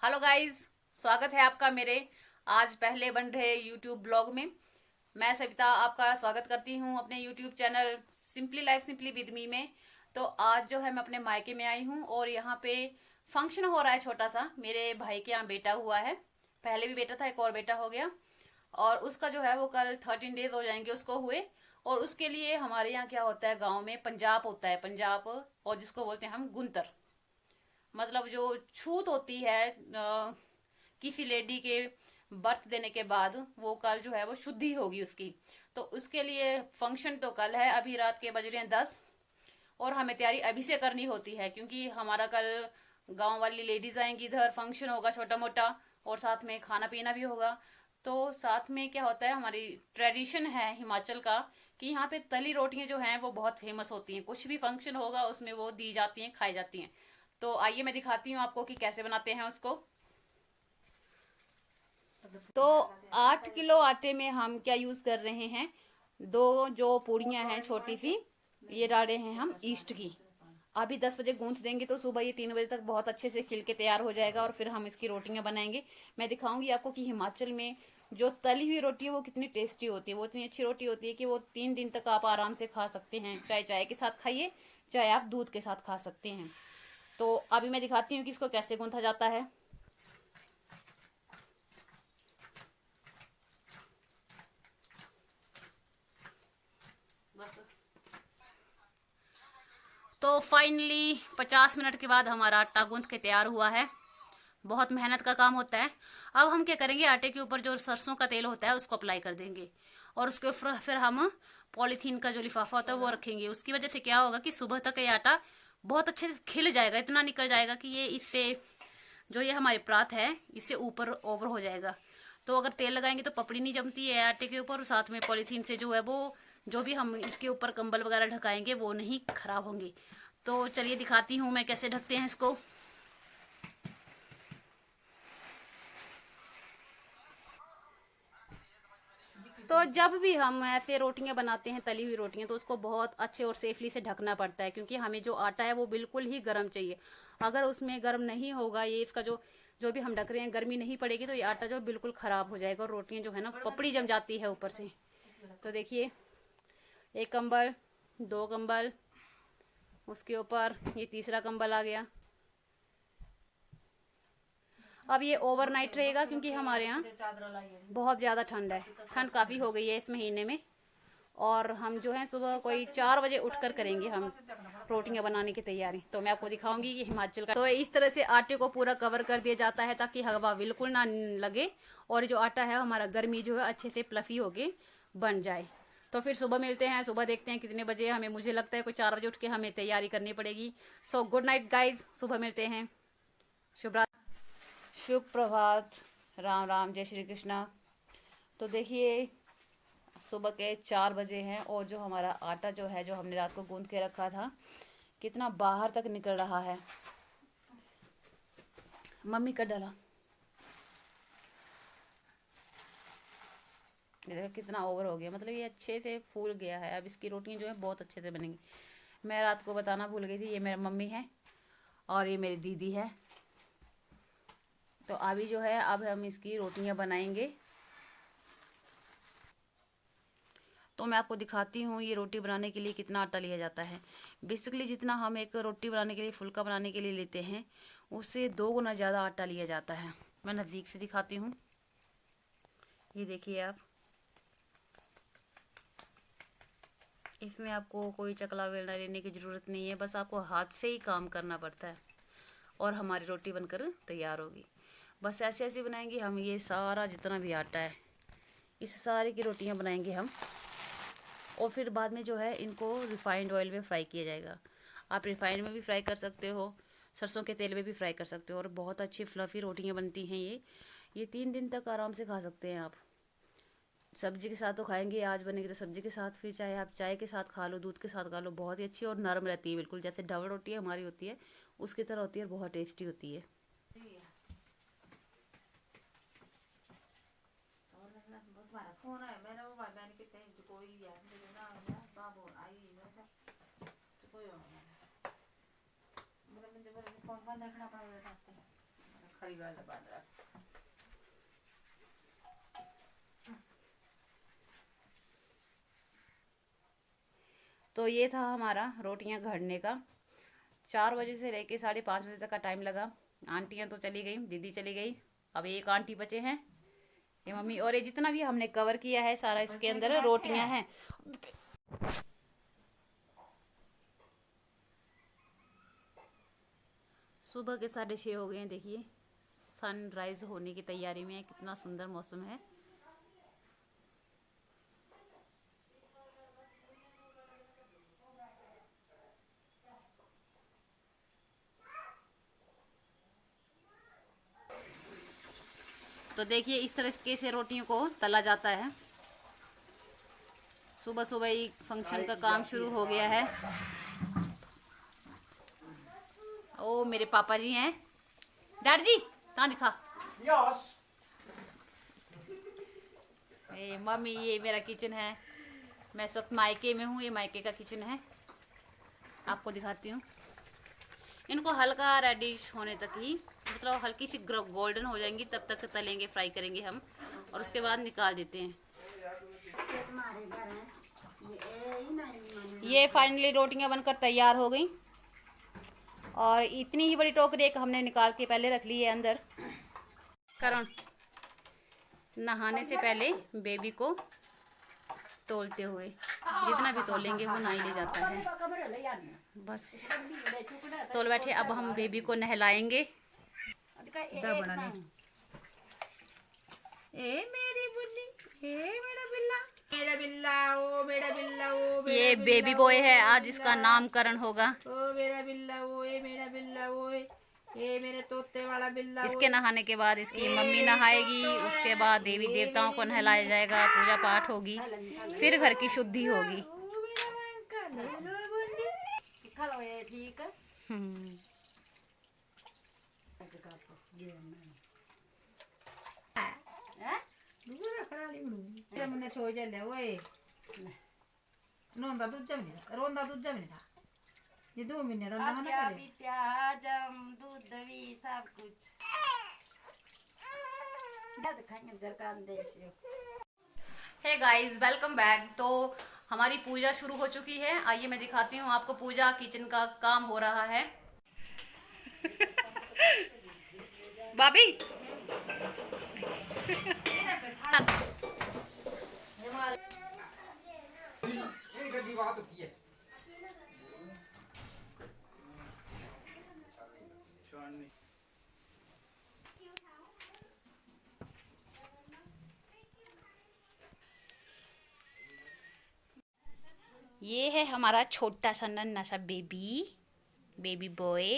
Hello guys, स्वागत है आपका मेरे आज पहले बन रहे यूट्यूब ब्लॉग में। मैं सविता आपका स्वागत करती हूँ अपने YouTube channel simply life simply with me में। तो आज जो है मैं अपने मायके में आई हूँ और यहाँ पे फंक्शन हो रहा है छोटा सा। मेरे भाई के यहाँ बेटा हुआ है, पहले भी बेटा था, एक और बेटा हो गया और उसका जो है वो कल 13 डेज हो जाएंगे उसको हुए। और उसके लिए हमारे यहाँ क्या होता है, गाँव में पंजाब होता है, पंजाब और जिसको बोलते हैं हम गुंतर। मतलब जो छूत होती है किसी लेडी के बर्थ देने के बाद, वो कल जो है वो शुद्धि होगी उसकी। तो उसके लिए फंक्शन तो कल है, अभी रात के बज रहे हैं 10 और हमें तैयारी अभी से करनी होती है क्योंकि हमारा कल गांव वाली लेडीज आएंगी, इधर फंक्शन होगा छोटा मोटा और साथ में खाना पीना भी होगा। तो साथ में क्या होता है, हमारी ट्रेडिशन है हिमाचल का कि यहाँ पे तली रोटियां जो हैं वो बहुत फेमस होती हैं। कुछ भी फंक्शन होगा उसमें वो दी जाती हैं, खाई जाती हैं। तो आइए मैं दिखाती हूँ आपको कि कैसे बनाते हैं उसको। तो 8 किलो आटे में हम क्या यूज कर रहे हैं, दो जो पूड़ियाँ हैं छोटी सी, ये डाल रहे हैं हम ईस्ट की। अभी 10 बजे गूंथ देंगे तो सुबह ये 3 बजे तक बहुत अच्छे से खिल के तैयार हो जाएगा और फिर हम इसकी रोटियां बनाएंगे। मैं दिखाऊंगी आपको कि हिमाचल में जो तली हुई रोटी है वो कितनी टेस्टी होती है। वो इतनी अच्छी रोटी होती है कि वो 3 दिन तक आप आराम से खा सकते हैं, चाहे चाय के साथ खाइए, चाहे आप दूध के साथ खा सकते हैं। तो अभी मैं दिखाती हूँ कि इसको कैसे गूंथा जाता है। बस। तो फाइनली 50 मिनट के बाद हमारा आटा गूंथ के तैयार हुआ है। बहुत मेहनत का काम होता है। अब हम क्या करेंगे, आटे के ऊपर जो सरसों का तेल होता है उसको अप्लाई कर देंगे और उसके ऊपर फिर हम पॉलीथीन का जो लिफाफा होता है वो रखेंगे। उसकी वजह से क्या होगा कि सुबह तक ये आटा बहुत अच्छे से खिल जाएगा, इतना निकल जाएगा कि ये इससे जो ये हमारी परात है इससे ऊपर ओवर हो जाएगा। तो अगर तेल लगाएंगे तो पपड़ी नहीं जमती है आटे के ऊपर, साथ में पॉलीथीन से जो है वो जो भी हम इसके ऊपर कंबल वगैरह ढकाएंगे वो नहीं खराब होंगे। तो चलिए दिखाती हूँ मैं कैसे ढकते हैं इसको। तो जब भी हम ऐसे रोटियां बनाते हैं, तली हुई रोटियां, तो उसको बहुत अच्छे और सेफली से ढकना पड़ता है क्योंकि हमें जो आटा है वो बिल्कुल ही गर्म चाहिए। अगर उसमें गर्म नहीं होगा, ये इसका जो जो भी हम ढक रहे हैं गर्मी नहीं पड़ेगी तो ये आटा जो बिल्कुल ख़राब हो जाएगा और रोटियां जो है ना पपड़ी जम जाती है ऊपर से। तो देखिए, एक कंबल, दो कंबल, उसके ऊपर ये तीसरा कंबल आ गया। अब ये ओवरनाइट रहेगा क्योंकि हमारे यहाँ बहुत ज़्यादा ठंड है, ठंड काफ़ी हो गई है इस महीने में। और हम जो है सुबह कोई 4 बजे उठकर करेंगे हम रोटियां बनाने की तैयारी। तो मैं आपको दिखाऊंगी कि हिमाचल का तो इस तरह से आटे को पूरा कवर कर दिया जाता है ताकि हवा बिल्कुल ना लगे और जो आटा है हमारा गर्मी जो है अच्छे से प्लफी होके बन जाए। तो फिर सुबह मिलते हैं, सुबह देखते हैं कितने बजे हमें, मुझे लगता है कोई 4 बजे उठ के हमें तैयारी करनी पड़ेगी। सो गुड नाइट गाइज, सुबह मिलते हैं। शुभ रात, शुभ प्रभात, राम राम, जय श्री कृष्णा। तो देखिए, सुबह के 4 बजे हैं और जो हमारा आटा जो है, जो हमने रात को गूंथ के रखा था, कितना बाहर तक निकल रहा है। मम्मी कर डाला, ये देखो कितना ओवर हो गया, मतलब ये अच्छे से फूल गया है। अब इसकी रोटियां जो है बहुत अच्छे से बनेंगी। मैं रात को बताना भूल गई थी, ये मेरा मम्मी है और ये मेरी दीदी है। तो अभी जो है अब हम इसकी रोटियां बनाएंगे। तो मैं आपको दिखाती हूँ ये रोटी बनाने के लिए कितना आटा लिया जाता है। बेसिकली जितना हम एक रोटी बनाने के लिए, फुल्का बनाने के लिए लेते हैं, उससे 2 गुना ज़्यादा आटा लिया जाता है। मैं नज़दीक से दिखाती हूँ, ये देखिए आप। इसमें आपको कोई चकला बेलना लेने की ज़रूरत नहीं है, बस आपको हाथ से ही काम करना पड़ता है और हमारी रोटी बनकर तैयार होगी। बस ऐसे ऐसे बनाएंगे हम। ये सारा जितना भी आटा है, इस सारी की रोटियां बनाएंगे हम और फिर बाद में जो है इनको रिफाइंड ऑयल में फ्राई किया जाएगा। आप रिफाइंड में भी फ्राई कर सकते हो, सरसों के तेल में भी फ्राई कर सकते हो और बहुत अच्छी फ्लफ़ी रोटियां बनती हैं ये 3 दिन तक आराम से खा सकते हैं आप। सब्जी के साथ तो खाएंगे, आज बनेगी तो सब्जी के साथ, फिर चाहे आप चाय के साथ खा लो, दूध के साथ खा लो, बहुत ही अच्छी और नरम रहती है, बिल्कुल जैसे डबल रोटी हमारी होती है उसकी तरह होती है, बहुत टेस्टी होती है। तो ये था हमारा रोटियां घड़ने का। 4 बजे से लेके 5:30 बजे तक का टाइम लगा। आंटियां तो चली गई, दीदी चली गई, अब एक आंटी बचे हैं, ये मम्मी। और ये जितना भी हमने कवर किया है सारा, इसके अंदर रोटियां हैं। सुबह के 6:30 हो गए हैं। देखिए सनराइज होने की तैयारी में है, कितना सुंदर मौसम है। तो देखिए इस तरीके से रोटियों को तला जाता है। सुबह सुबह ही फंक्शन का काम शुरू हो गया है। ओ मेरे पापा जी हैं। डैड जी कहाँ दिखा? ए मम्मी, ये मेरा किचन है। मैं इस वक्त मायके में हूँ, ये मायके का किचन है। आपको दिखाती हूँ। इनको हल्का रेडिश होने तक ही, मतलब हल्की सी गोल्डन हो जाएंगी तब तक तलेंगे, फ्राई करेंगे हम, और उसके बाद निकाल देते हैं। ये फाइनली रोटियां बनकर तैयार हो गई, और इतनी ही बड़ी टोकरी एक हमने निकाल के पहले रख ली है अंदर। करण नहाने से पहले बेबी को तोलते हुए, जितना भी तोलेंगे वो नहीं ले जाता है। बस तोल बैठे। अब हम बेबी को नहलाएंगे। ए मेरी बुल्ली, ए मेरा बिल्ला, मेरा बिल्ला, ओ मेरा बिल्ला, ओ मेरा ये बेबी बॉय है, आज इसका नामकरण होगा। ओ मेरा बिल्ला, ओ ये मेरा बिल्ला, ओ ये मेरे तोते वाला बिल्ला। इसके नहाने के बाद इसकी मम्मी नहाएगी, उसके बाद देवी देवताओं को नहलाया जाएगा, पूजा पाठ होगी, फिर घर की शुद्धि होगी। ठीक रोंदा दूध ये 2 महीने जम दूध भी सब कुछ। Hey guys, welcome back. तो हमारी पूजा शुरू हो चुकी है। आइए मैं दिखाती हूँ आपको पूजा। किचन का काम हो रहा है। भाभी बात होती है। ये है हमारा छोटा सा नन्हा सा बेबी बॉय।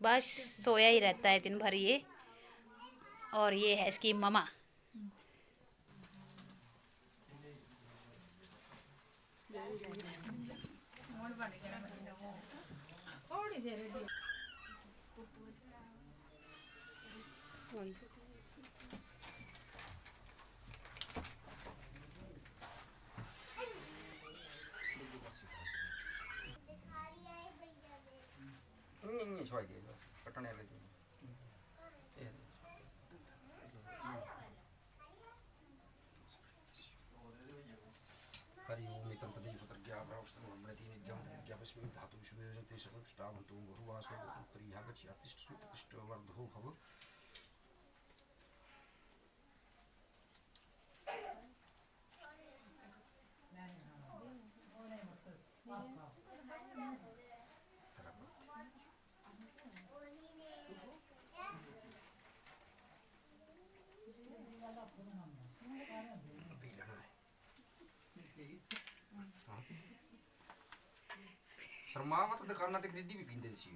बस सोया ही रहता है दिन भर ये। और ये है इसकी ममा। शर्मावा तो दुकाना ते खरीदी भी पींदे सी।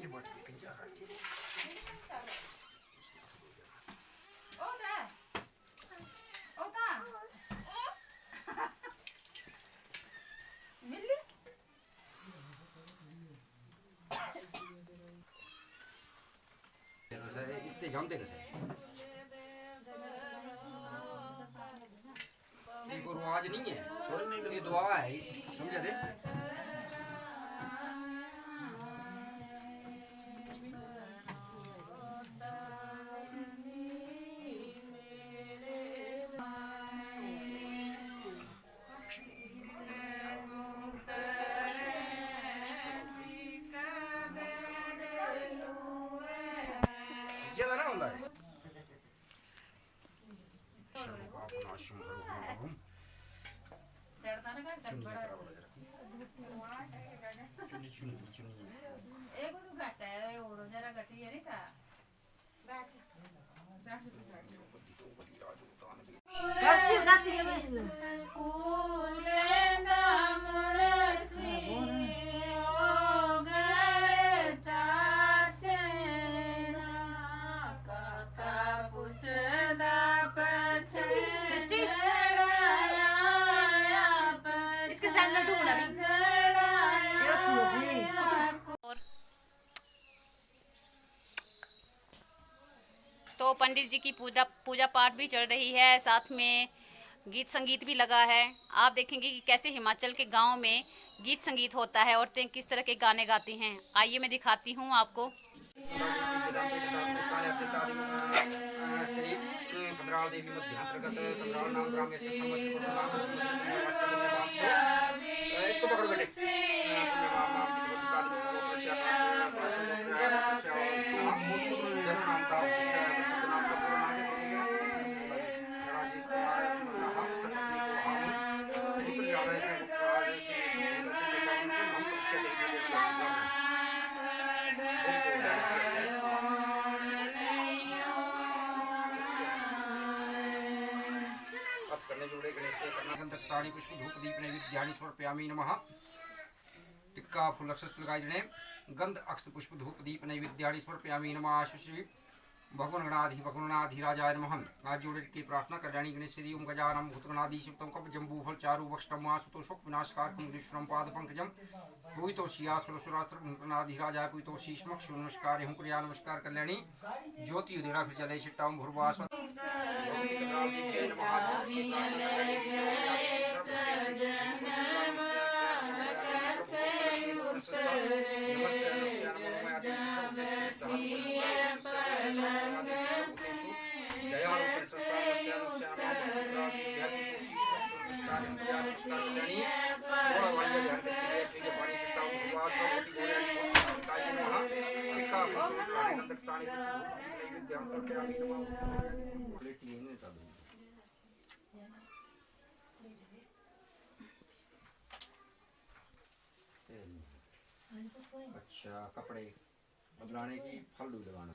ये बड़ी पिंजा रखी जानते कैसे ये कोई रिवाज नहीं है, ये दुआ है, समझे थे। ये ना वाला है इसके सैंडल ढूंढ रही। तो पंडित जी की पूजा पाठ भी चल रही है, साथ में गीत संगीत भी लगा है। आप देखेंगे कि कैसे हिमाचल के गांव में गीत संगीत होता है, औरतें किस तरह के गाने गाती हैं। आइए मैं दिखाती हूँ आपको। इसको पकड़ो बेटे। पुष्प धूप दीप नैवेद्यानि समर्पयामि नमः। टिक्का फूल अक्षत लगाइने गंध अक्षत पुष्प धूप दीप नैवेद्यानि समर्पयामि नमः। आशुश्री भगवान गणाधिराजाय नमः। आज जोड़े की प्रार्थना कल्याणी गणेश श्री ओम गजानम भूतगणाधि शिवतम कप जम्बू फल चारु वक्षतम आसुतो शोक विनाशकार कुंग्रेश्वरम पाद पंकजम पूजितोषिया सुरसुरास्त्र गणाधिराजाय पूजितोषि समक्ष नमस्कार हूं क्रिया नमस्कार कल्याणी ज्योति उदेड़ा फिर चले शिटाम भुर्वास अच्छा कपड़े बदलाने की फल भी लगाना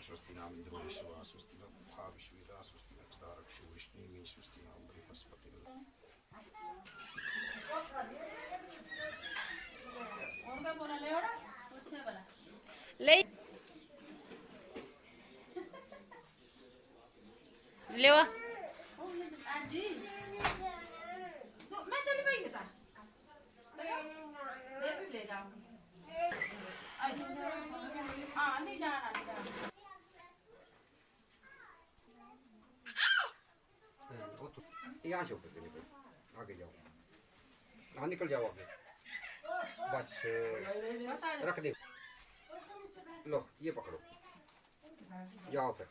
स्वस्ति नाम इंद्रो विश्वा स्वस्ति मुखा विश्वेदा स्वस्ति नक्षदारक्षो विष्णु स्वस्ति नाम बृहस्पति ले लेवा जी तो मैं चली गई था ले जाऊंगी। हां नहीं जाना यहाँ से ऊपर आगे जाओ, हाँ निकल जाओ आगे, बस रख दे, लो ये पकड़ो, जाओ फिर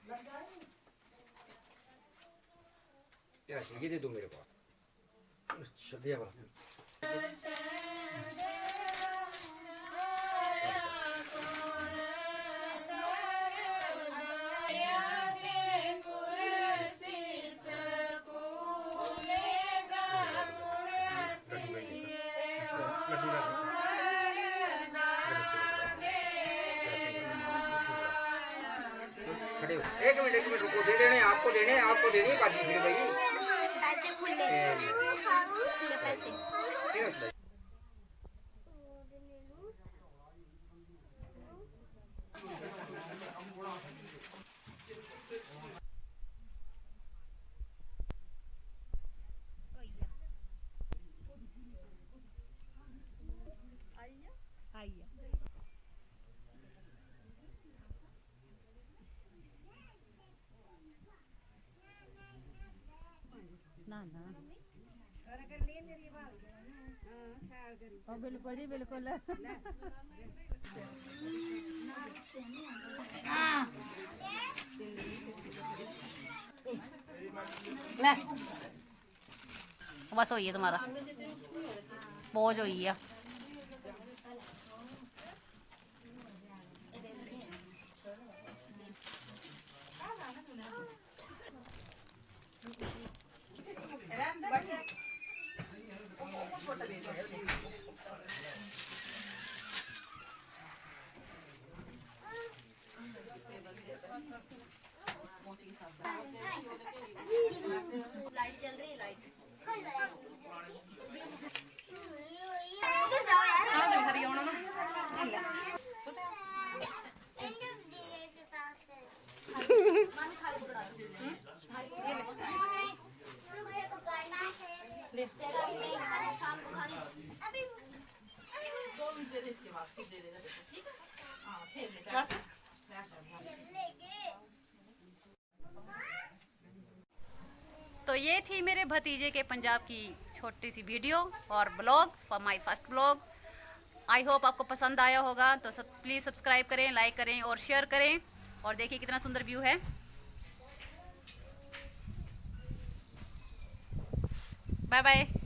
ऐसे ये दे दो मेरे पास। अच्छा दिया एक मिनट रुको, दे देने आपको देने बाजी फिर भाई पैसे आई है ना ना बिल्कुल जी बिल्कुल ले बस होई है तुम्हारा बोझ होई है लाइट चल रही है लाइट तो ये थी मेरे भतीजे के पंजाब की छोटी सी वीडियो और blog for my first blog. I hope आपको पसंद आया होगा, तो प्लीज़ सब्सक्राइब करें, लाइक करें और शेयर करें। और देखिए कितना सुंदर व्यू है। Bye bye.